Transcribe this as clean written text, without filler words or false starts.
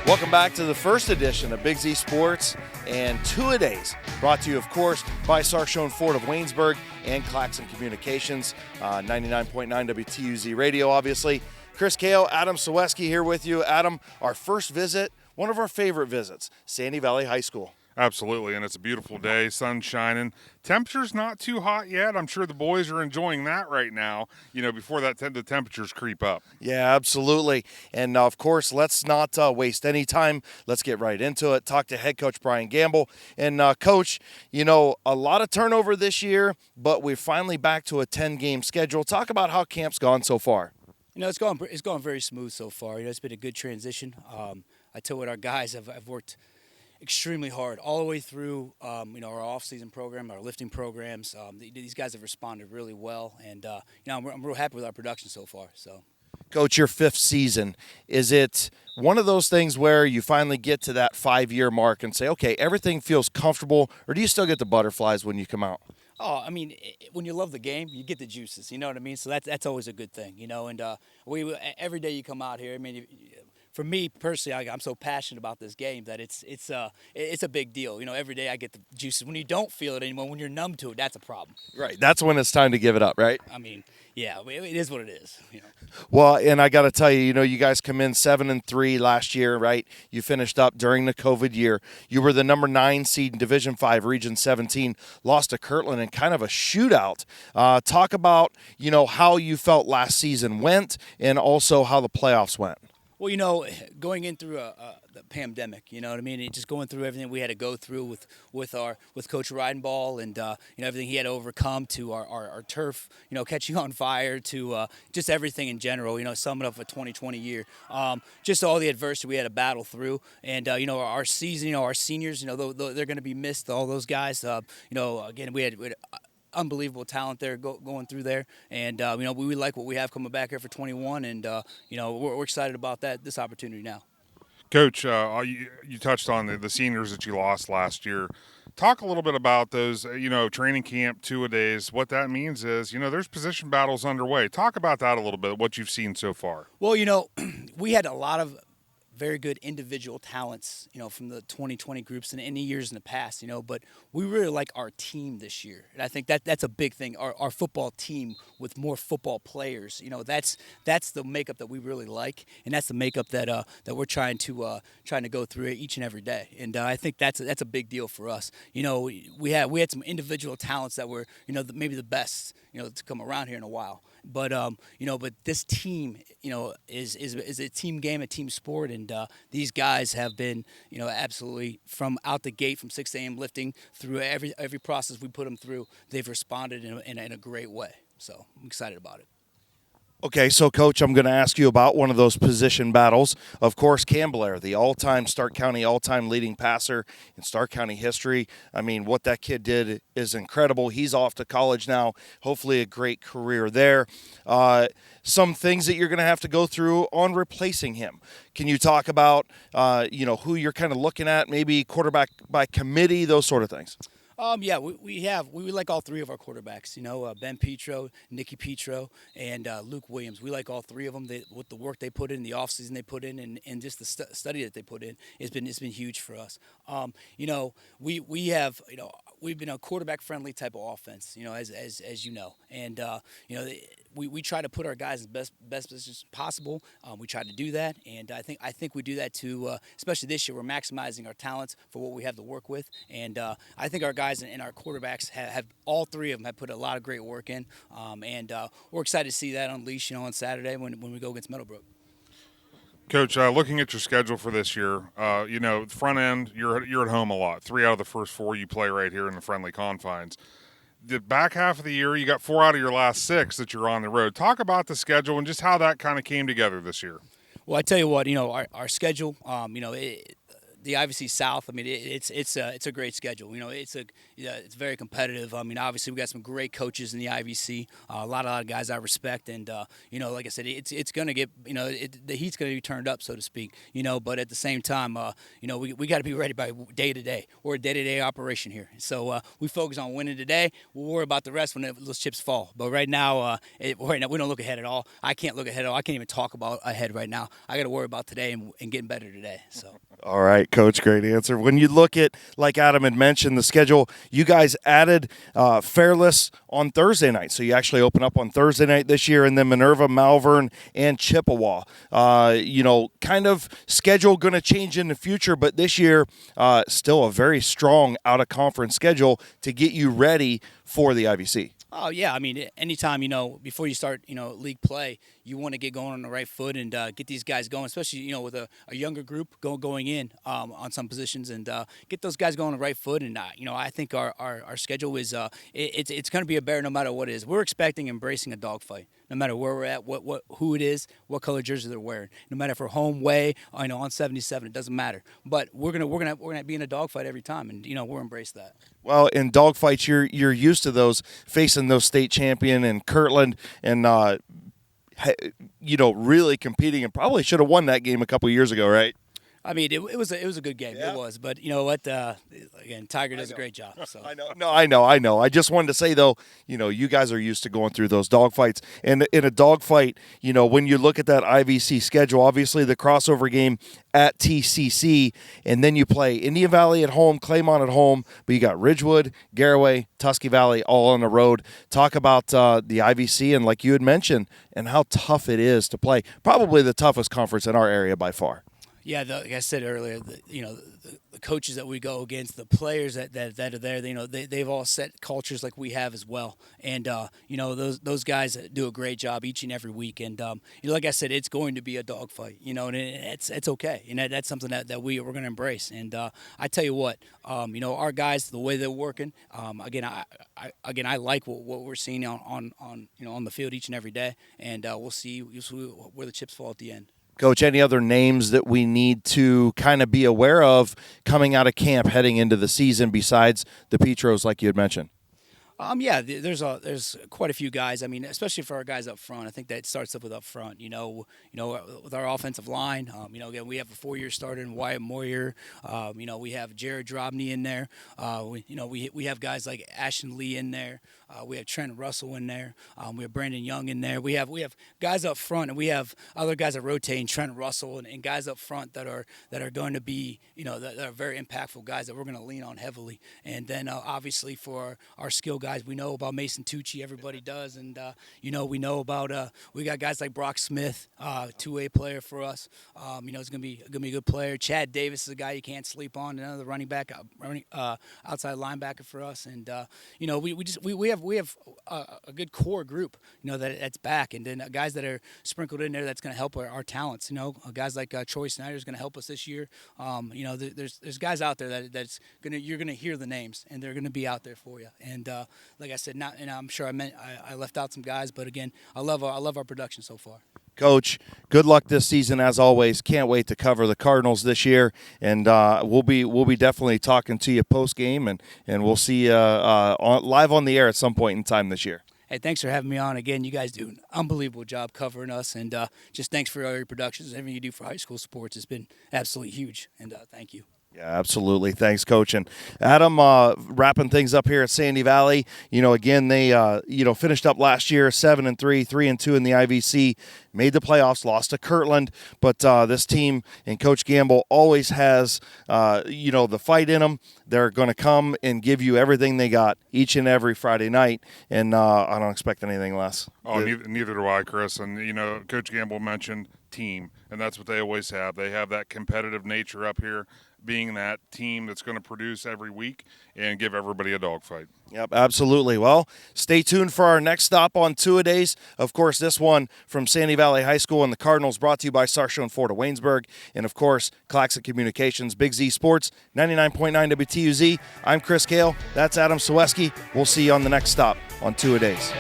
Welcome back to the first edition of Big Z Sports and Two-A-Days, brought to you, of course, by Sarchione Ford of Waynesburg and Claxon Communications, 99.9 WTUZ Radio, obviously. Chris Kale, Adam Saweski here with you. Adam, our first visit, one of our favorite visits, Sandy Valley High School. Absolutely, and it's a beautiful day, sun shining. Temperature's not too hot yet. I'm sure the boys are enjoying that right now, before the temperatures creep up. Yeah, absolutely. And, of course, let's not waste any time. Let's get right into it. Talk to head coach Brian Gamble. And, Coach, a lot of turnover this year, but we're finally back to a 10-game schedule. Talk about how camp's gone so far. It's gone very smooth so far. It's been a good transition. I tell what our guys have worked extremely hard all the way through, our off-season program, our lifting programs. These guys have responded really well, and I'm real happy with our production so far. So, Coach, your fifth season, is it one of those things where you finally get to that 5-year mark and say, okay, everything feels comfortable, or do you still get the butterflies when you come out? Oh, I mean, when you love the game, you get the juices. You know what I mean? So that's always a good thing. And we every day you come out here. I mean, for me personally, I'm so passionate about this game that it's a big deal. Every day I get the juices. When you don't feel it anymore, when you're numb to it, that's a problem. Right. That's when it's time to give it up, right? I mean, yeah, it is what it is. Well, and I got to tell you, you guys come in 7-3 last year, right? You finished up during the COVID year. You were the number 9 seed in Division 5, Region 17, lost to Kirtland in kind of a shootout. Talk about, how you felt last season went and also how the playoffs went. Well, going in through the pandemic, you know what I mean? And just going through everything we had to go through with Coach Ridenball and everything he had to overcome, to our turf, catching on fire, to just everything in general. Summing up a 2020 year, just all the adversity we had to battle through, and our season, our seniors, they're going to be missed. All those guys, again, we had unbelievable talent there going through there, and we like what we have coming back here for 21, and we're excited about this opportunity now. Coach, you touched on the seniors that you lost last year. Talk a little bit about those, training camp, two-a-days. What that means is, there's position battles underway. Talk about that a little bit, what you've seen so far. Well, we had a lot of very good individual talents, from the 2020 groups and any years in the past, but we really like our team this year. And I think that's a big thing. Our football team with more football players, that's the makeup that we really like, and that's the makeup that we're trying to go through each and every day. And I think that's a big deal for us. We had some individual talents that were, maybe the best, to come around here in a while. But but this team, is a team game, a team sport, and these guys have been, absolutely from out the gate, from 6 a.m. lifting through every process we put them through. They've responded in a great way. So I'm excited about it. Okay, so, Coach, I'm going to ask you about one of those position battles. Of course, Campbell, the all-time Stark County all-time leading passer in Stark County history. I mean, what that kid did is incredible. He's off to college now. Hopefully a great career there. Some things that you're going to have to go through on replacing him. Can you talk about, who you're kind of looking at, maybe quarterback by committee, those sort of things? Yeah, we like all three of our quarterbacks. Ben Petro, Nicky Petro, and Luke Williams. We like all three of them. With the work they put in, the offseason they put in, and just the study that they put in, it's been huge for us. We've been a quarterback friendly type of offense. As you know, and we try to put our guys in best positions possible. We try to do that, and I think we do that too. Especially this year, we're maximizing our talents for what we have to work with, and I think our guys and our quarterbacks have all three of them have put a lot of great work in, and we're excited to see that unleashed, on Saturday when we go against Meadowbrook. Coach, looking at your schedule for this year, front end, you're at home a lot. 3 out of the first 4 you play right here in the friendly confines. The back half of the year, you got 4 out of your last 6 that you're on the road. Talk about the schedule and just how that kind of came together this year. Well, I tell you what, our schedule, the IVC South, I mean, it's a great schedule. It's very competitive. I mean, obviously we got some great coaches in the IVC. A lot of guys I respect, and like I said, it's going to get the heat's going to be turned up, so to speak. But at the same time, we got to be ready by day to day. We're a day-to-day operation here, so we focus on winning today. We'll worry about the rest when those chips fall. But right now, we don't look ahead at all. I can't look ahead at all. I can't even talk about ahead right now. I got to worry about today and getting better today. So. All right, Coach, great answer. When you look at, like Adam had mentioned, the schedule, you guys added Fairless on Thursday night. So you actually open up on Thursday night this year, and then Minerva, Malvern, and Chippewa. Kind of schedule going to change in the future, but this year, still a very strong out-of-conference schedule to get you ready for the IVC. Oh, yeah. I mean, anytime, before you start, league play, you want to get going on the right foot and get these guys going, especially, with a younger group going in on some positions, and get those guys going on the right foot. And, I think our schedule is it's going to be a bear no matter what it is. We're embracing a dogfight, no matter where we're at, who it is, what color jersey they're wearing. No matter if we're home, way, on 77, it doesn't matter. But we're gonna be in a dogfight every time, and we'll embrace that. Well, in dogfights, you're used to those, facing those state champion and Kirtland, and really competing, and probably should have won that game a couple years ago, right? I mean, it was a good game. Yeah. It was, but you know what? Again, Tiger does a great job. So. I know. No, I know. I just wanted to say though, you guys are used to going through those dogfights, and in a dogfight, when you look at that IVC schedule, obviously the crossover game at TCC, and then you play Indian Valley at home, Claymont at home, but you got Ridgewood, Garaway, Tusky Valley all on the road. Talk about the IVC, and like you had mentioned, and how tough it is to play. Probably the toughest conference in our area by far. Yeah, like I said earlier, the coaches that we go against, the players that are there, they've all set cultures like we have as well, and those guys do a great job each and every week. And like I said, it's going to be a dogfight, and it's okay, that's something that we're going to embrace. And I tell you what, our guys, the way they're working, again, I like what we're seeing on the field each and every day, and we'll see where the chips fall at the end. Coach, any other names that we need to kind of be aware of coming out of camp heading into the season besides the Petros like you had mentioned? Yeah, there's quite a few guys. I mean, especially for our guys up front. I think that starts up with up front. With our offensive line. Again, we have a 4-year starter in Wyatt Moyer. We have Jared Drobny in there. We have guys like Ashton Lee in there. We have Trent Russell in there. We have Brandon Young in there. We have guys up front, and we have other guys that rotate, Trent Russell and guys up front that are going to be that are very impactful guys that we're going to lean on heavily. And then obviously for our skill guys, we know about Mason Tucci. Everybody does, and we know about we got guys like Brock Smith, 2A player for us. It's gonna be a good player. Chad Davis is a guy you can't sleep on. Another running back, outside linebacker for us, and we have a good core group. That's back, and then guys that are sprinkled in there that's going to help our talents. Guys like Troy Snyder is going to help us this year. There's guys out there you're gonna hear the names, and they're gonna be out there for you. And like I said, and I'm sure I left out some guys, but again, I love our production so far. Coach, good luck this season as always. Can't wait to cover the Cardinals this year, and we'll be definitely talking to you post game, and we'll see you live on the air at some point in time this year. Hey, thanks for having me on again. You guys do an unbelievable job covering us, and just thanks for all your productions. Everything you do for high school sports has been absolutely huge, and thank you. Yeah, absolutely. Thanks, Coach. And Adam, wrapping things up here at Sandy Valley. Again, they finished up last year 7-3, 3-2 in the IVC, made the playoffs, lost to Kirtland. But this team and Coach Gamble always has the fight in them. They're going to come and give you everything they got each and every Friday night, and I don't expect anything less. Oh, neither do I, Chris. And Coach Gamble mentioned team, and that's what they always have. They have that competitive nature up here, being that team that's going to produce every week and give everybody a dogfight. Yep, absolutely. Well, stay tuned for our next stop on Two-A-Days. Of course, this one from Sandy Valley High School and the Cardinals, brought to you by Sarchione Ford of Waynesburg, and of course, Claxon Communications, Big Z Sports, 99.9 WTUZ. I'm Chris Kale. That's Adam Sawecki. We'll see you on the next stop on Two-A-Days.